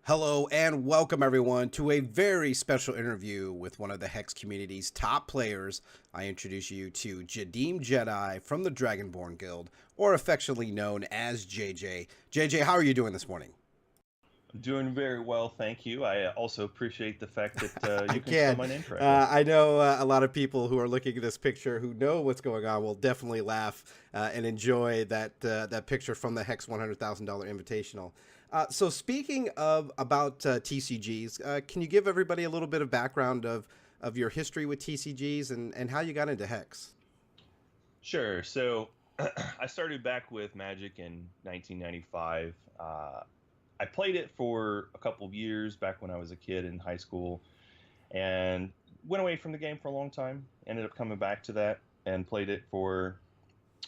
Hello and welcome everyone to a very special interview with one of the Hex community's top players. I introduce you to JadiimJedi from the Dragonborn Guild, or affectionately known as JJ. JJ, how are you doing this morning? Doing very well, thank you. I also appreciate the fact that I you can spell can. my name correctly. I know a lot of people who are looking at this picture who know what's going on will definitely laugh and enjoy that picture from the Hex $100,000 Invitational. So speaking of about TCGs, can you give everybody a little bit of background of your history with TCGs and how you got into Hex? Sure. So I started back with Magic in 1995. I played it for a couple of years back when I was a kid in high school and went away from the game for a long time. Ended up coming back to that and played it for,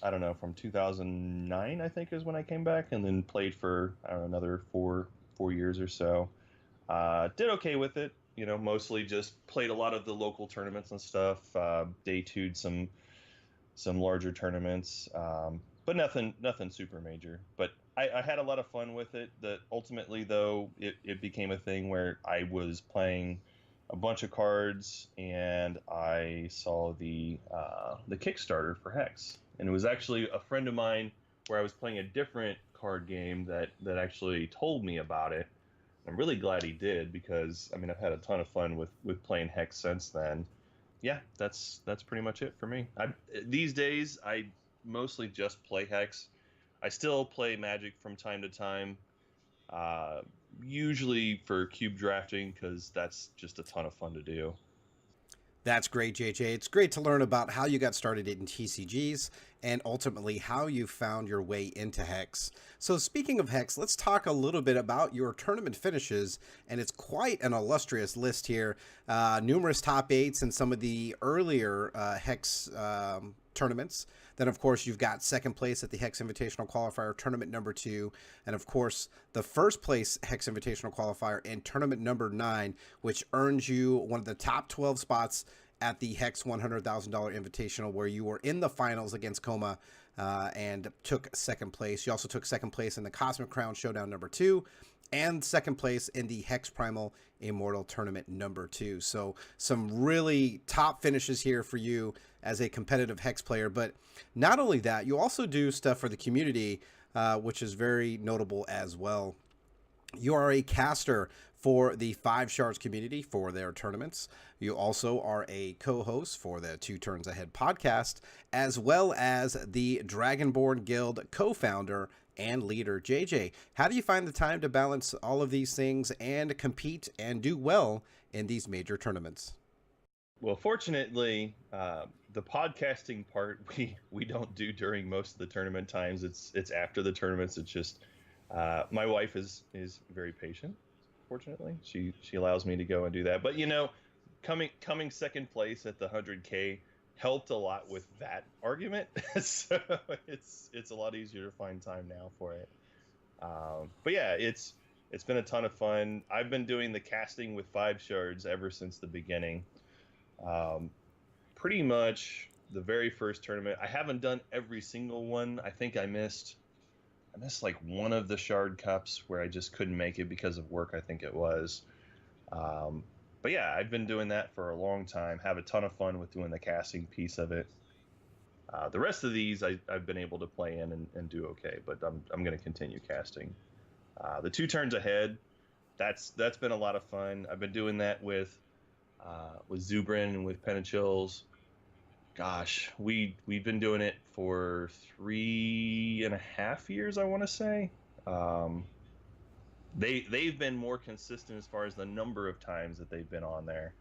I don't know, from 2009, I think is when I came back, and then played for, I don't know, another four years or so. Did okay with it. Mostly just played a lot of the local tournaments and stuff. Day two'd some larger tournaments, but nothing super major. But I had a lot of fun with it. That ultimately, though, it became a thing where I was playing a bunch of cards, and I saw the Kickstarter for Hex, and it was actually a friend of mine where I was playing a different card game that actually told me about it. I'm really glad he did because I mean I've had a ton of fun with playing Hex since then. Yeah, that's pretty much it for me. These days I mostly just play Hex. I still play Magic from time to time, uh, usually for cube drafting because that's just a ton of fun to do. That's great, JJ. It's great to learn about how you got started in TCGs and ultimately how you found your way into Hex. So, speaking of Hex, let's talk a little bit about your tournament finishes. And it's quite an illustrious list here. Numerous top eights in some of the earlier Hex tournaments. Then, of course, you've got second place at the Hex Invitational Qualifier Tournament number 2. And, of course, the first place Hex Invitational Qualifier in Tournament number 9, which earns you one of the top 12 spots at the Hex $100,000 Invitational, where you were in the finals against Coma and took second place. You also took second place in the Cosmic Crown Showdown number 2 and second place in the Hex Primal Immortal Tournament number 2. So some really top finishes here for you as a competitive Hex player. But not only that, you also do stuff for the community, which is very notable as well. You are a caster for the Five Shards community for their tournaments. You also are a co-host for the Two Turns Ahead podcast, as well as the Dragonborn Guild co-founder and leader. JJ, how do you find the time to balance all of these things and compete and do well in these major tournaments? Well, fortunately, the podcasting part we don't do during most of the tournament times. It's after the tournaments. It's just my wife is very patient. Fortunately, she allows me to go and do that. But coming second place at the 100K helped a lot with that argument. So it's a lot easier to find time now for it. But yeah, it's been a ton of fun. I've been doing the casting with Five Shards ever since the beginning. Um, Pretty much the very first tournament. I haven't done every single one. I missed like one of the Shard Cups where I just couldn't make it because of work, I think it was. Um, but yeah, I've been doing that for a long time. Have a ton of fun with doing the casting piece of it. The rest of these I've been able to play in and do okay, but I'm going to continue casting. The Two Turns Ahead, that's been a lot of fun. I've been doing that with Zubrin and with Penachills. Gosh, we've been doing it for 3.5 years, I want to say. Um, they've been more consistent as far as the number of times that they've been on there.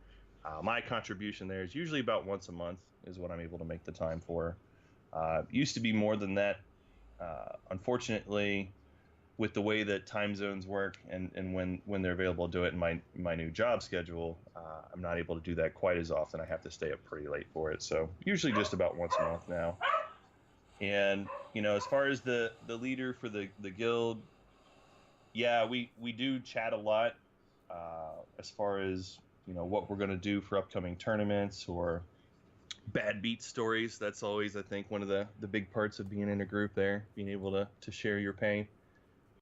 My contribution there is usually about once a month is what I'm able to make the time for. Used to be more than that. Unfortunately, with the way that time zones work and when they're available to do it in my new job schedule, I'm not able to do that quite as often. I have to stay up pretty late for it. So usually just about once a month now. And as far as the leader for the guild, yeah, we do chat a lot as far as what we're going to do for upcoming tournaments or bad beat stories. That's always, I think, one of the big parts of being in a group there, being able to share your pain.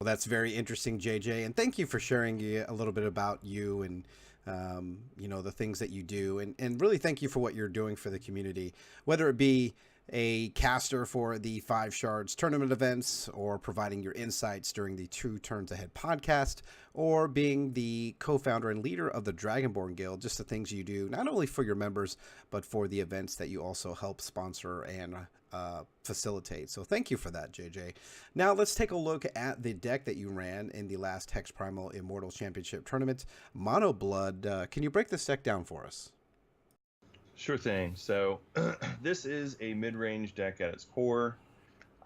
Well, that's very interesting, JJ, and thank you for sharing a little bit about you and the things that you do, and really thank you for what you're doing for the community, whether it be a caster for the Five Shards tournament events, or providing your insights during the Two Turns Ahead podcast, or being the co-founder and leader of the Dragonborn Guild. Just the things you do, not only for your members, but for the events that you also help sponsor and facilitate. So thank you for that, JJ. Now let's take a look at the deck that you ran in the last Hex Primal Immortal Championship tournament, Mono Blood. Can you break this deck down for us? Sure thing. So this is a mid-range deck at its core.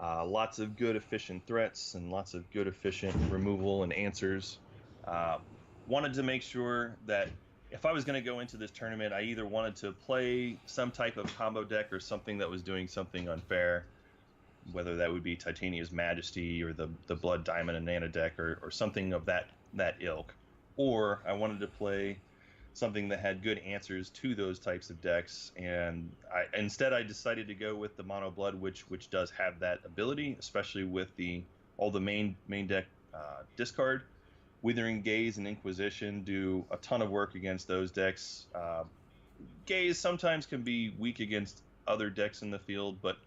Lots of good efficient threats and lots of good efficient removal and answers. Wanted to make sure that if I was going to go into this tournament, I either wanted to play some type of combo deck or something that was doing something unfair, whether that would be Titania's Majesty or the Blood Diamond and Nana deck, or something of that ilk. Or I wanted to play something that had good answers to those types of decks, and instead I decided to go with the Mono Blood, which does have that ability, especially with all the main deck discard. Withering Gaze and Inquisition do a ton of work against those decks. Gaze sometimes can be weak against other decks in the field, but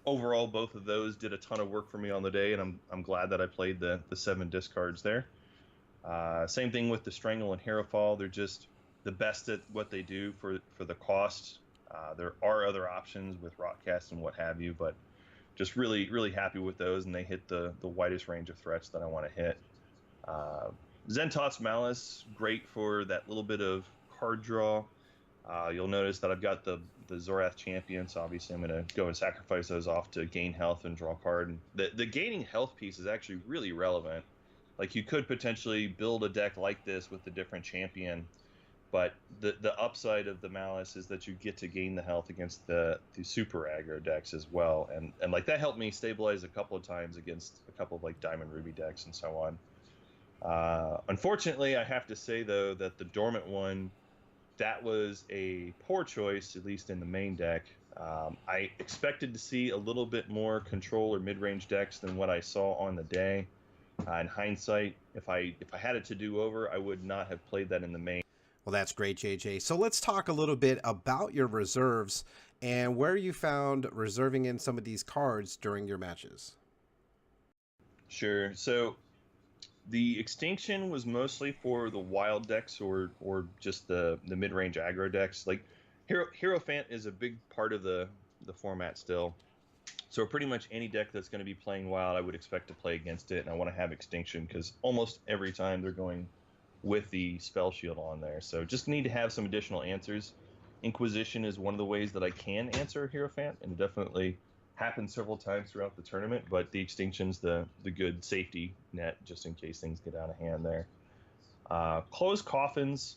overall both of those did a ton of work for me on the day, and I'm glad that I played the 7 discards there. Same thing with the Strangle and Hero Fall. They're just the best at what they do for the cost. There are other options with Rotcast and what have you, but just really happy with those, and they hit the widest range of threats that I want to hit. Zentoth's Malice, great for that little bit of card draw. You'll notice that I've got the Zorath Champion, so obviously I'm going to go and sacrifice those off to gain health and draw a card. And the gaining health piece is actually really relevant. Like, you could potentially build a deck like this with a different champion, but the upside of the Malice is that you get to gain the health against the super aggro decks as well, and like that helped me stabilize a couple of times against a couple of like Diamond Ruby decks and so on. Unfortunately, I have to say though that the Dormant one, that was a poor choice, at least in the main deck. I expected to see a little bit more control or mid-range decks than what I saw on the day. In hindsight, if I had it to do over, I would not have played that in the main. Well, that's great, JJ. So let's talk a little bit about your reserves and where you found reserving in some of these cards during your matches. Sure. So the Extinction was mostly for the wild decks or just the mid-range aggro decks. Like Hierophant is a big part of the format still. So pretty much any deck that's going to be playing wild, I would expect to play against it, and I want to have Extinction because almost every time they're going with the spell shield on there. So just need to have some additional answers. Inquisition is one of the ways that I can answer Hierophant, and it definitely happened several times throughout the tournament, but the Extinction's the good safety net just in case things get out of hand there. Closed Coffins,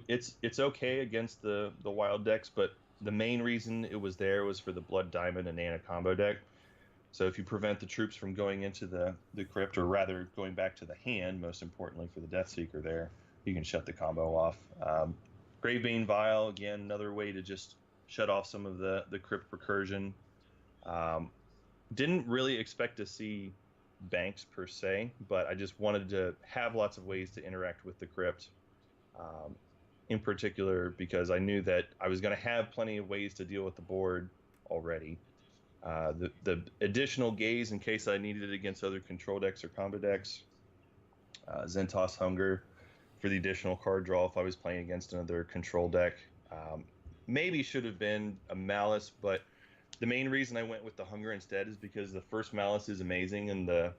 it's okay against the wild decks, but the main reason it was there was for the Blood Diamond and Nana combo deck. So if you prevent the troops from going into the crypt, or rather going back to the hand, most importantly for the Deathseeker there, you can shut the combo off. Gravebane Vial, again, another way to just shut off some of the crypt recursion. Didn't really expect to see banks per se, but I just wanted to have lots of ways to interact with the crypt. In particular, because I knew that I was going to have plenty of ways to deal with the board already. The additional Gaze in case I needed it against other control decks or combo decks. Zentoth's Hunger for the additional card draw if I was playing against another control deck. Maybe should have been a Malice, but the main reason I went with the Hunger instead is because the first Malice is amazing, and the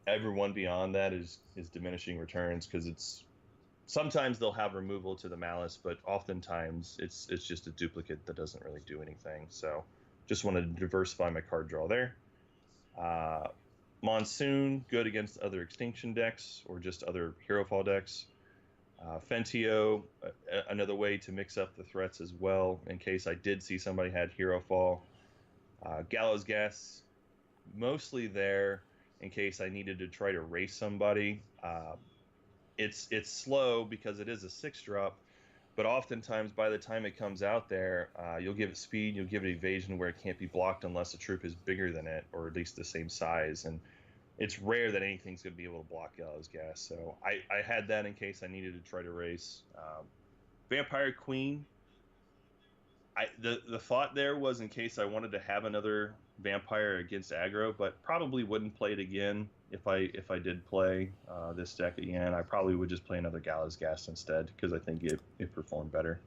everyone beyond that is diminishing returns, because it's sometimes they'll have removal to the Malice, but oftentimes it's just a duplicate that doesn't really do anything. So just wanted to diversify my card draw there. Monsoon, good against other Extinction decks or just other Hero Fall decks. Fentio, another way to mix up the threats as well in case I did see somebody had Hero Fall. Gallows Gas, mostly there in case I needed to try to race somebody. It's slow because it is a 6-drop, but oftentimes by the time it comes out there, you'll give it speed, you'll give it evasion where it can't be blocked unless a troop is bigger than it, or at least the same size. And it's rare that anything's going to be able to block Gallows Gas. So I had that in case I needed to try to race. Vampire Queen, the thought there was in case I wanted to have another vampire against aggro, but probably wouldn't play it again if I did play this deck again. I probably would just play another Gallows Gas instead because I think it performed better.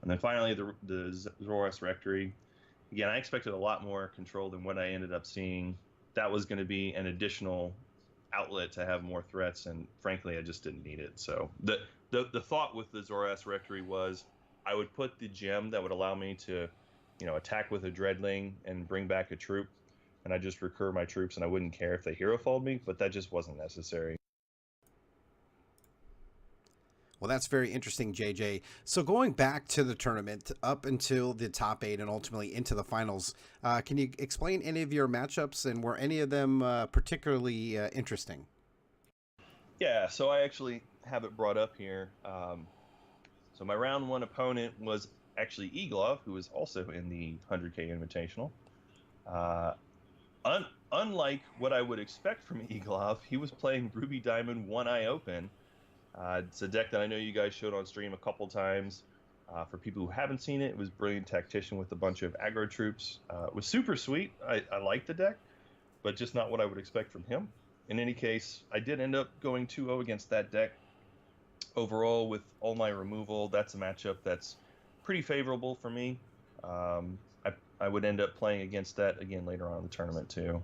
And then finally the Zoroark Rectory. Again, I expected a lot more control than what I ended up seeing. That was going to be an additional outlet to have more threats, and frankly, I just didn't need it. So the thought with the Zoroark Rectory was I would put the gem that would allow me to, attack with a Dreadling and bring back a troop, and I just recur my troops, and I wouldn't care if they hero followed me, but that just wasn't necessary. Well, that's very interesting, JJ. So going back to the tournament, up until the top 8 and ultimately into the finals, can you explain any of your matchups, and were any of them particularly interesting? Yeah, so I actually have it brought up here. So my round 1 opponent was actually Eglov, who was also in the 100K Invitational. Unlike what I would expect from Eglov, he was playing Ruby Diamond One Eye Open. It's a deck that I know you guys showed on stream a couple times. For people who haven't seen it, it was Brilliant Tactician with a bunch of aggro troops. It was super sweet. I liked the deck, but just not what I would expect from him. In any case, I did end up going 2-0 against that deck. Overall, with all my removal, that's a matchup that's pretty favorable for me. I would end up playing against that again later on in the tournament too.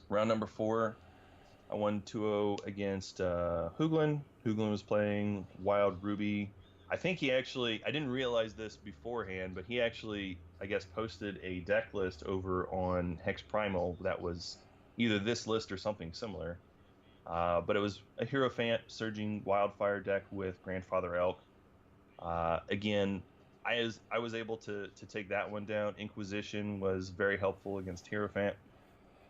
Round number 4, I won 2-0 against Hooglin. Hooglin was playing Wild Ruby. I think I didn't realize this beforehand, but he actually, I guess, posted a deck list over on Hex Primal that was either this list or something similar. But it was a Hierophant Surging Wildfire deck with Grandfather Elk. Again, I was able to take that one down. Inquisition was very helpful against Hierophant,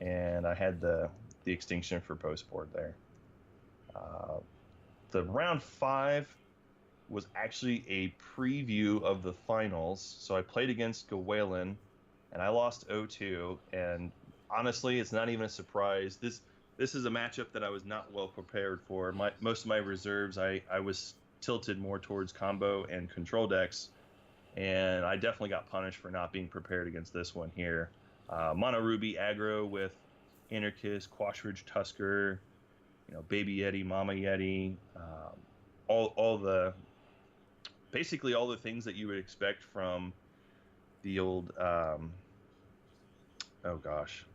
and I had the Extinction for post board there. The round 5 was actually a preview of the finals. So I played against Gawalen, and I lost 0-2. And honestly, it's not even a surprise. This is a matchup that I was not well prepared for. Most of my reserves, I was tilted more towards combo and control decks, and I definitely got punished for not being prepared against this one here. Mono Ruby aggro with Anarchist, Quashridge Tusker, Baby Yeti, Mama Yeti, basically all the things that you would expect from the old,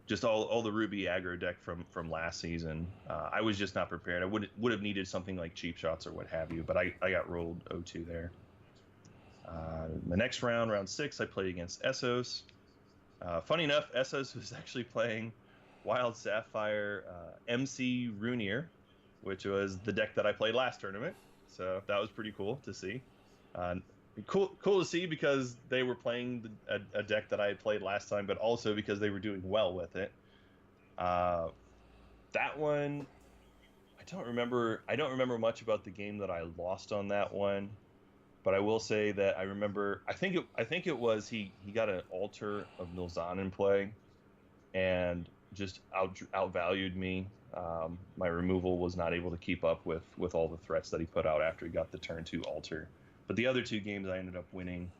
just all the Ruby aggro deck from last season. I was just not prepared. I would have needed something like Cheap Shots or what have you, but I got rolled 0-2 there. The next round 6, I played against Essos. Funny enough, Essos was actually playing Wild Sapphire MC Runier, which was the deck that I played last tournament. So that was pretty cool to see. Cool to see because they were playing a deck that I had played last time, but also because they were doing well with it. That one, I don't remember much about the game that I lost on that one, but I will say that I remember. I think it was he got an Altar of Milzahn in play, and just outvalued me. My removal was not able to keep up with all the threats that he put out after he got the turn 2 Altar. But the other 2 games I ended up winning.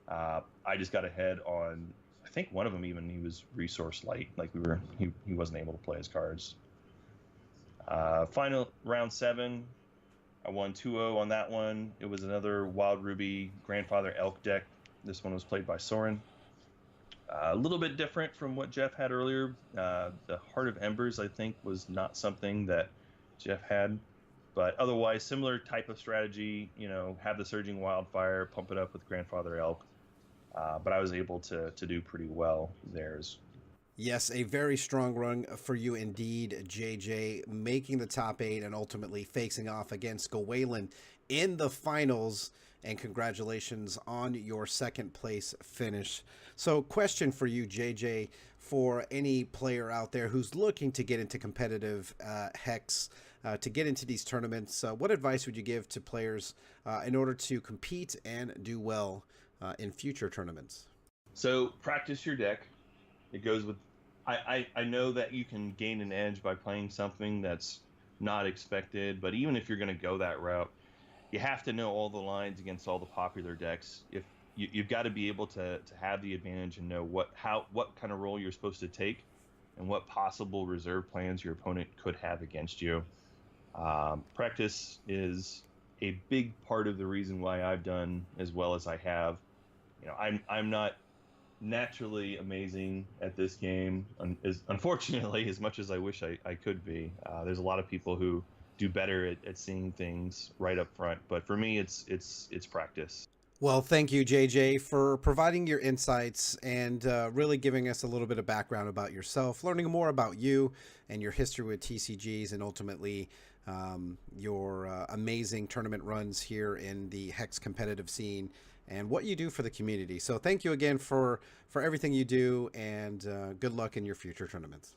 I just got ahead on, I think one of them even he was resource light, like he wasn't able to play his cards. Final round 7, I won 2-0 on that one. It was another Wild Ruby Grandfather Elk deck. This one was played by Soren. A little bit different from what Jeff had earlier. The Heart of Embers, I think, was not something that Jeff had. But otherwise, similar type of strategy, have the Surging Wildfire, pump it up with Grandfather Elk. But I was able to do pretty well there. Yes, a very strong run for you indeed, JJ, making the top 8 and ultimately facing off against Gawalen in the finals. And congratulations on your second place finish. So question for you, JJ, for any player out there who's looking to get into competitive Hex, to get into these tournaments, what advice would you give to players in order to compete and do well in future tournaments? So practice your deck. It goes with, I know that you can gain an edge by playing something that's not expected, but even if you're going to go that route, you have to know all the lines against all the popular decks. If you've got to be able to have the advantage and know what kind of role you're supposed to take and what possible reserve plans your opponent could have against you. Practice is a big part of the reason why I've done as well as I have. I'm not naturally amazing at this game, unfortunately, as much as I wish I could be. There's a lot of people who do better at seeing things right up front, but for me, it's practice. Well, thank you, JJ, for providing your insights and really giving us a little bit of background about yourself, learning more about you and your history with TCGs, and ultimately your amazing tournament runs here in the Hex competitive scene and what you do for the community. So thank you again for everything you do, and good luck in your future tournaments.